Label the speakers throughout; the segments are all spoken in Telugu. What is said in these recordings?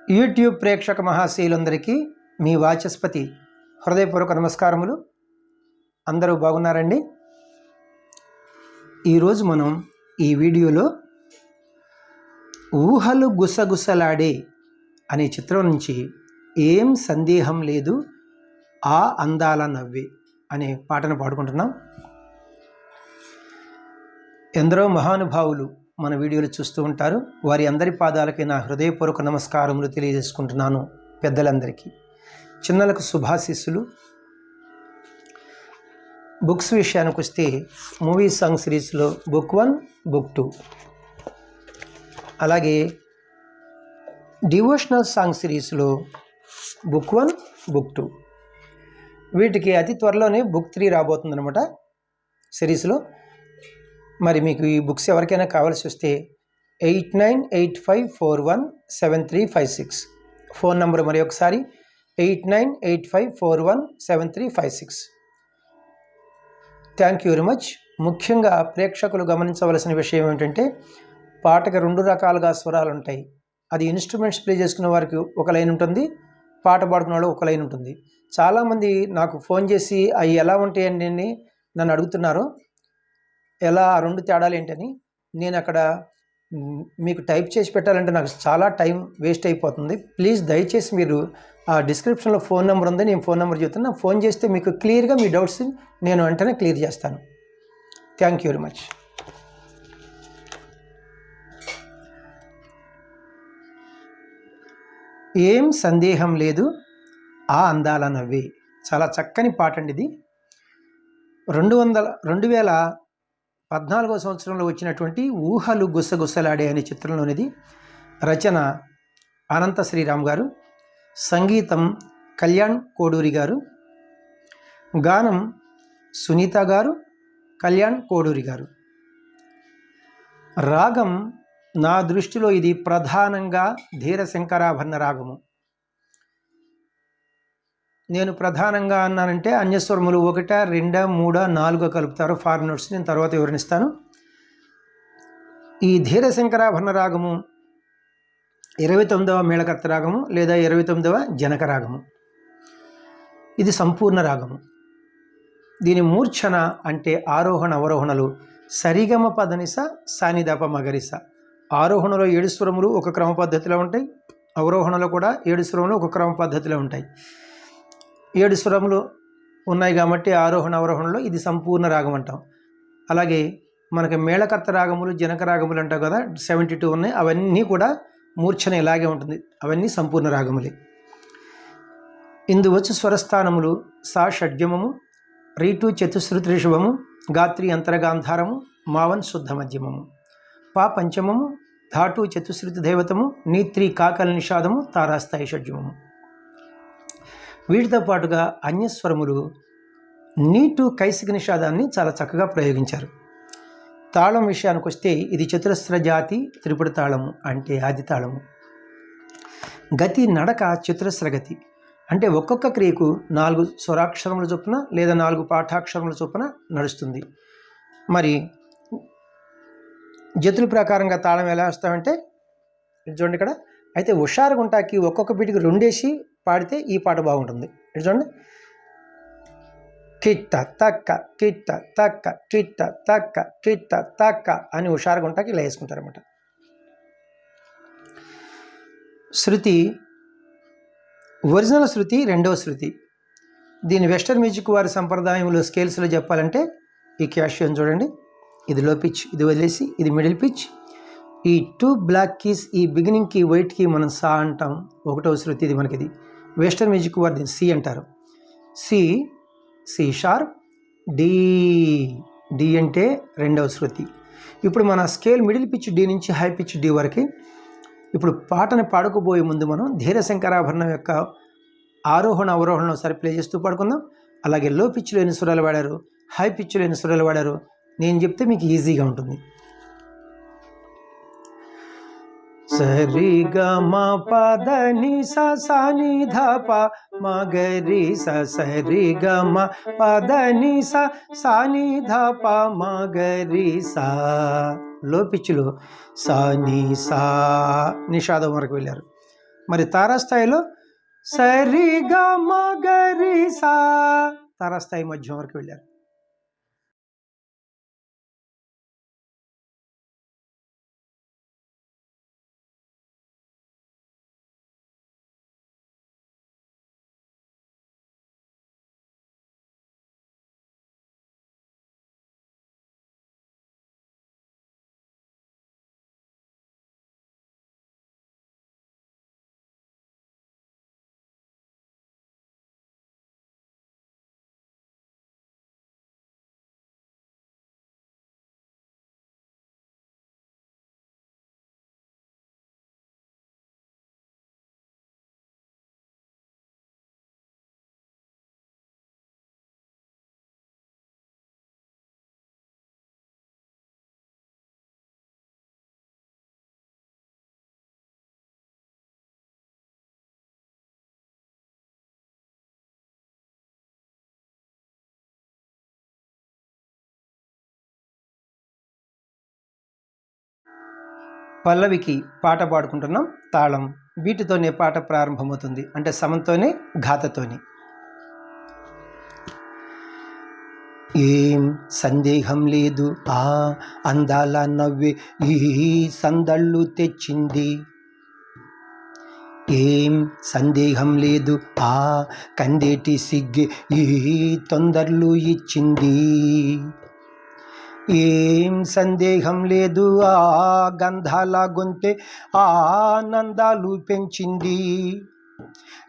Speaker 1: యూట్యూబ్ ప్రేక్షక మహాశీలందరికీ మీ వాచస్పతి హృదయపూర్వక నమస్కారములు. అందరూ బాగున్నారండి? ఈరోజు మనం ఈ వీడియోలో ఊహలు గుసగుసలాడే అనే చిత్రం నుంచి ఏం సందేహం లేదు ఆ అందాల నవ్వే అనే పాటను పాడుకుంటున్నాం. ఎందరో మహానుభావులు మన వీడియోలు చూస్తూ ఉంటారు. వారి అందరి పాదాలకి నా హృదయపూర్వక నమస్కారములు తెలియజేసుకుంటున్నాను. పెద్దలందరికీ, చిన్నలకు శుభాశీస్సులు. బుక్స్ విషయానికి వస్తే మూవీ సాంగ్ సిరీస్లో బుక్ 1, బుక్ 2, అలాగే డివోషనల్ సాంగ్ సిరీస్లో బుక్ 1, బుక్ 2, వీటికి అతి త్వరలోనే బుక్ 3 రాబోతుందన్నమాట సిరీస్లో. మరి మీకు ఈ బుక్స్ ఎవరికైనా కావాల్సి వస్తే 8985417356 ఫోన్ నంబర్ మరి ఒకసారి 8985417356. Thank you very much. ముఖ్యంగా ప్రేక్షకులు గమనించవలసిన విషయం ఏమిటంటే, పాటకి 2 రకాలుగా స్వరాలు ఉంటాయి. అది ఇన్స్ట్రుమెంట్స్ ప్లే చేసుకునే వారికి ఒక లైన్ ఉంటుంది, పాట పాడుకునే వాళ్ళు ఒక లైన్ ఉంటుంది. చాలామంది నాకు ఫోన్ చేసి అవి ఎలా ఉంటాయండి అని నన్ను అడుగుతున్నారు. ఎలా ఆ 2 తేడాలు ఏంటని. నేను అక్కడ మీకు టైప్ చేసి పెట్టాలంటే నాకు చాలా టైం వేస్ట్ అయిపోతుంది. ప్లీజ్ దయచేసి మీరు ఆ డిస్క్రిప్షన్లో ఫోన్ నెంబర్ ఉంది, నేను ఫోన్ నెంబర్ చెప్తున్నా. ఫోన్ చేస్తే మీకు క్లియర్గా మీ డౌట్స్ నేను వెంటనే క్లియర్ చేస్తాను. Thank you very much. ఏం సందేహం లేదు ఆ అందాల నవ్వే, చాలా చక్కని పాట అండి ఇది. 2014వ సంవత్సరంలో వచ్చినటువంటి ఊహలు గుసగుసలాడే అనే చిత్రంలోనిది. రచన అనంత శ్రీరామ్ గారు, సంగీతం కళ్యాణ్ కోడూరి గారు, గానం సునీత గారు, కళ్యాణ్ కోడూరి గారు. రాగం నా దృష్టిలో ఇది ప్రధానంగా ధీర శంకరాభరణ రాగము. నేను ప్రధానంగా అన్నానంటే అన్యస్వరములు 1, 2, 3, 4 కలుపుతారు ఫారినర్స్. నేను తర్వాత వివరణిస్తాను. ఈ ధీర శంకరాభరణ రాగము 29వ మేళకర్త రాగము లేదా 29వ జనక రాగము. ఇది సంపూర్ణ రాగము. దీని మూర్ఛన అంటే ఆరోహణ అవరోహణలు సరిగమ పదనిస సానిదప మగరిస. ఆరోహణలో 7 స్వరములు ఒక క్రమ పద్ధతిలో ఉంటాయి, అవరోహణలో కూడా 7 స్వరములు ఒక క్రమ పద్ధతిలో ఉంటాయి. 7 స్వరములు ఉన్నాయి కాబట్టి ఆరోహణ అవరోహణలో ఇది సంపూర్ణ రాగం అంటాం. అలాగే మనకి మేళకర్త రాగములు జనక రాగములు అంటాం కదా, 72 ఉన్నాయి. అవన్నీ కూడా మూర్ఛన ఇలాగే ఉంటుంది, అవన్నీ సంపూర్ణ రాగములే. ఇందు వచ్చి స్వరస్థానములు సా షడ్జమము, రీటు చతుశ్రుతి రిషభము, గాత్రి అంతరగాంధారము, మావన్ శుద్ధ మధ్యమము, పా పంచమము, ధాటు చతుశ్రుతి దైవతము, నీత్రి కాకల నిషాదము, తారాస్థాయి షడ్జమము. వీటితో పాటుగా అన్యస్వరములు నీటు కైసిక నిషాదాన్ని చాలా చక్కగా ప్రయోగించారు. తాళం విషయానికి వస్తే ఇది చతురస్ర జాతి త్రిపుడి తాళము అంటే ఆది తాళము. గతి నడక చతురస్ర గతి అంటే ఒక్కొక్క క్రియకు 4 స్వరాక్షరముల చొప్పున లేదా 4 పాఠాక్షరముల చొప్పున నడుస్తుంది. మరి జతుల ప్రకారంగా తాళం ఎలా వస్తామంటే చూడండి ఇక్కడ. అయితే హుషారు గుంటాకి ఒక్కొక్క బీటికి 2 వేసి పాడితే ఈ పాట బాగుంటుంది. ఇటు చూడండి, కిట్ట తక్క కిట్ట తక్క కిట్ట తక్క కిట్ట తక్క అని హుషారు గుంటాకి ఇలా వేసుకుంటారన్నమాట. శృతి ఒరిజినల్ శృతి 2వ శృతి. దీని వెస్టర్న్ మ్యూజిక్ వారి సంప్రదాయంలో స్కేల్స్లో చెప్పాలంటే ఈ క్యాషియోని చూడండి, ఇది లో పిచ్, ఇది వదిలేసి ఇది మిడిల్ పిచ్. ఈ 2 బ్లాక్ కీస్, ఈ బిగినింగ్ కీ వైట్ కీ మనం సా అంటాం, 1వ శృతి. ఇది మనకి ఇది వెస్టర్న్ మ్యూజిక్ వారు దీన్ని సి అంటారు. C, C sharp, D, D అంటే 2వ శృతి. ఇప్పుడు మన స్కేల్ మిడిల్ పిచ్ డి నుంచి హై పిచ్ డి వరకు. ఇప్పుడు పాటను పాడుకోబోయే ముందు మనం ధీర శంకరాభరణం యొక్క ఆరోహణ అవరోహణ ఒకసారి ప్లే చేస్తూ పాడుకుందాం. అలాగే లో పిచ్లో ఎన్ని స్వరాలు వాడారు, హై పిచ్లో ఎన్ని స్వరాలు వాడారు నేను చెప్తే మీకు ఈజీగా ఉంటుంది. సరి గ మ పద ని స సా ని ధ ప మ గ రి స సరి గ మ పద ని స సా ని ధ ప మ గ రి సా. లో పిచ్లో సా ని సా నిషాదం వరకు వెళ్ళారు. మరి తారాస్థాయిలో సరిగా మగరి సా, తారాస్థాయి మధ్యం వరకు వెళ్ళారు. పల్లవికి పాట పాడుకుంటున్నాం, తాళం వీటితోనే పాట ప్రారంభమవుతుంది, అంటే సమంతోనే ఘాతతోని. ఏం సందేహం లేదు ఆ అందాల నవ్వే ఈ సందళ్ళు తెచ్చింది, ఏం సందేహం లేదు ఆ కందేటి సిగ్గే ఈ తొందరలు ఇచ్చింది, ఏం సందేహం లేదు ఆ గంధాల గొంతే ఆనందాలు పెంచింది,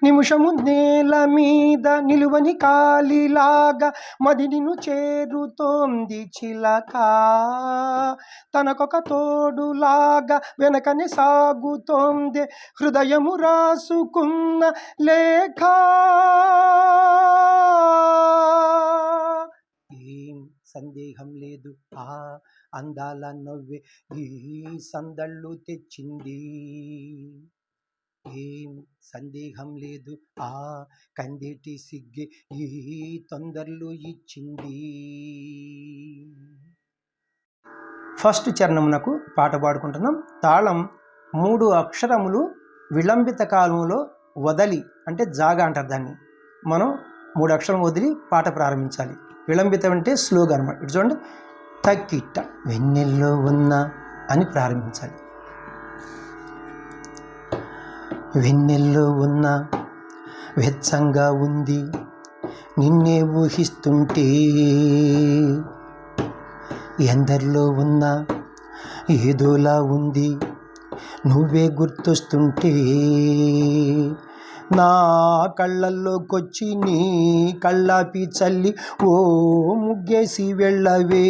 Speaker 1: నిమిషము నేల మీద నిలువని కాలిలాగా మది నిన్ను చేరుతోంది చిలక, తనకొక తోడులాగా వెనకనే సాగుతోంది హృదయము రాసుకున్న లేఖ, ఏం సందేహం లేదు ఆ అందాల నవ్వే ఈ సందళ్ళు తెచ్చింది, ఏం సందేహం లేదు ఆ కందేటి సిగ్గే ఈ తొందరలు ఇచ్చింది. ఫస్ట్ చరణమునకు పాట పాడుకుంటున్నాం, తాళం 3 అక్షరములు విలంబిత కాలంలో వదలి, అంటే జాగా అంటారు దాన్ని, మనం 3 అక్షరం వదిలి పాట ప్రారంభించాలి. విలంబితం అంటే స్లోగా అనమాట. ఇటు చూడండి, తక్కిట్ట వెన్నెల్లో ఉన్న అని ప్రారంభించాలి. వెన్నెల్లో ఉన్న వెచ్చంగా ఉంది నిన్నే ఊహిస్తుంటే, ఎందరిలో ఉన్న ఏదోలా ఉంది నువ్వే గుర్తొస్తుంటే, నా కళ్ళల్లోకొచ్చి నీ కళ్ళాపి చల్లి ఓ ముగ్గేసి వెళ్ళవే,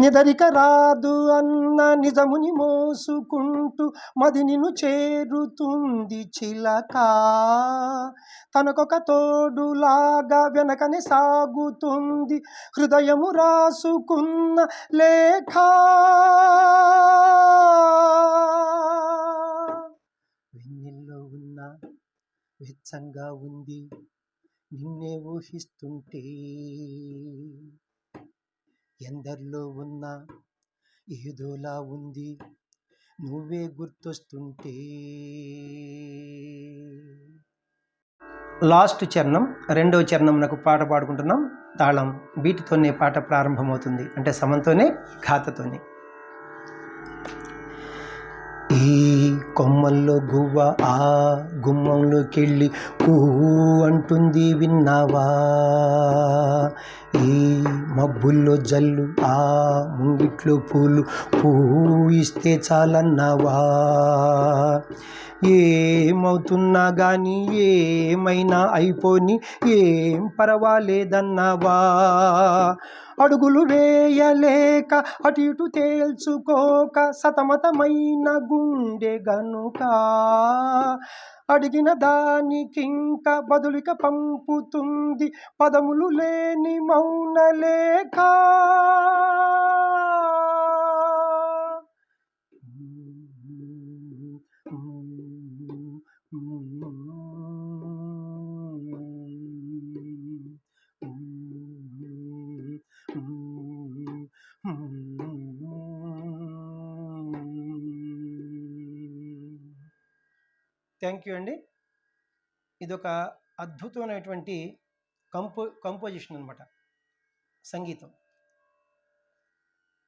Speaker 1: నిదరిక రాదు అన్న నిజముని మోసుకుంటూ మది నిన్ను చేరుతుంది చిలక, తనకొక తోడులాగా వెనకనే సాగుతుంది హృదయము రాసుకున్న లేఖ, వెన్నెల్లో ఉన్న వెచ్చంగా ఉంది నిన్నే ఊహిస్తుంటే, ఎందరిలో ఉన్న ఏదోలా ఉంది నువ్వే గుర్తొస్తుంటే. లాస్ట్ చరణం, రెండవ చరణంనకు పాట పాడుకుంటున్నాం, తాళం వీటితోనే పాట ప్రారంభమవుతుంది, అంటే సమంతోనే ఘాతతోనే. ఈ కొమ్మల్లో గువ్వ ఆ గుమ్మంలోకెళ్ళి కూ అంటుంది విన్నావా, ఈ మబ్బుల్లో జల్లు ఆ ముంగిట్లో పూలు పూయిస్తే చాలన్నావా, ఏమవుతున్నా కానీ ఏమైనా అయిపోని ఏం పర్వాలేదన్నావా, అడుగులు వేయలేక అటు ఇటు తేల్చుకోక సతమతమైన గుండె గనుక, అడిగిన దానికింక బదులిక పంపుతుంది పదములు లేని మౌన లేఖ, థ్యాంక్ యూ అండి. ఇదొక అద్భుతమైనటువంటి కంపోజిషన్ అనమాట, సంగీతం.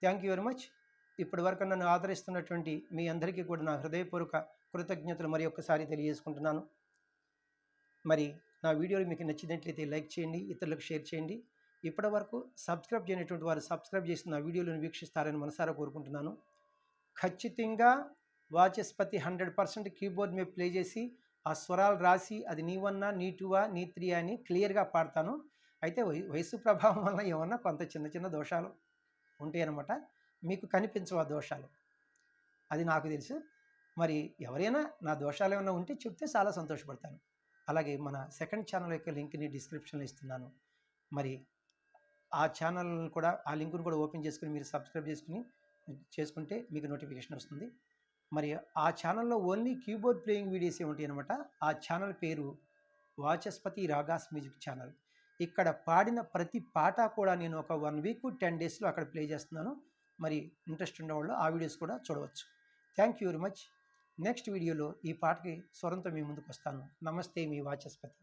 Speaker 1: Thank you very much. ఇప్పటి వరకు నన్ను ఆదరిస్తున్నటువంటి మీ అందరికీ కూడా నా హృదయపూర్వక కృతజ్ఞతలు మరి ఒక్కసారి తెలియజేసుకుంటున్నాను. మరి నా వీడియోలు మీకు నచ్చినట్లయితే లైక్ చేయండి, ఇతరులకు షేర్ చేయండి. ఇప్పటి వరకు సబ్స్క్రైబ్ చేయనటువంటి వారు సబ్స్క్రైబ్ చేసి నా వీడియోలను వీక్షిస్తారని మనసారా కోరుకుంటున్నాను. ఖచ్చితంగా వాచస్పతి 100% కీబోర్డ్ మీద ప్లే చేసి ఆ స్వరాలు రాసి అది నీ వన్నా, నీ టూవా, నీ త్రీ అని క్లియర్గా పాడతాను. అయితే వయసు ప్రభావం వల్ల ఏమన్నా కొంత చిన్న చిన్న దోషాలు ఉంటాయి అన్నమాట. మీకు కనిపించవు ఆ దోషాలు, అది నాకు తెలుసు. మరి ఎవరైనా నా దోషాలు ఏమైనా ఉంటే చెప్తే చాలా సంతోషపడతాను. అలాగే మన సెకండ్ ఛానల్ యొక్క లింక్ని డిస్క్రిప్షన్లో ఇస్తున్నాను. మరి ఆ ఛానల్ కూడా, ఆ లింక్ను కూడా ఓపెన్ చేసుకుని మీరు సబ్స్క్రైబ్ చేసుకుంటే మీకు నోటిఫికేషన్ వస్తుంది. మరి ఆ ఛానల్లో ఓన్లీ కీబోర్డ్ ప్లేయింగ్ వీడియోసే ఉంటాయి అనమాట. ఆ ఛానల్ పేరు వాచస్పతి రాగాస్ మ్యూజిక్ ఛానల్. ఇక్కడ పాడిన ప్రతి పాట కూడా నేను ఒక 1 వీక్ 10 డేస్లో అక్కడ ప్లే చేస్తున్నాను. మరి ఇంట్రెస్ట్ ఉన్నవాళ్ళు ఆ వీడియోస్ కూడా చూడవచ్చు. Thank you very much. Next వీడియోలో ఈ పాటకి స్వరంతో మీ ముందుకు వస్తాను. నమస్తే, మీ వాచస్పతి.